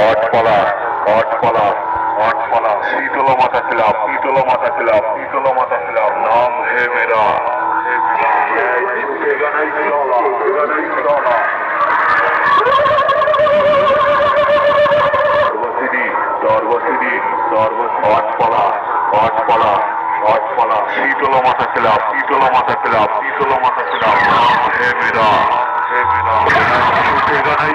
অটপলা অটপলা অটপলা শীতল মাথা ছিলাম শীতল মাথা ছিলাম শীতল মাথা ছিলাম নাম হে মেরা শীতল মাথা ছিলাম শীতল মাথা ছিলাম শীতল মাথা ছিলাম নাম হে মেরা হে মেরা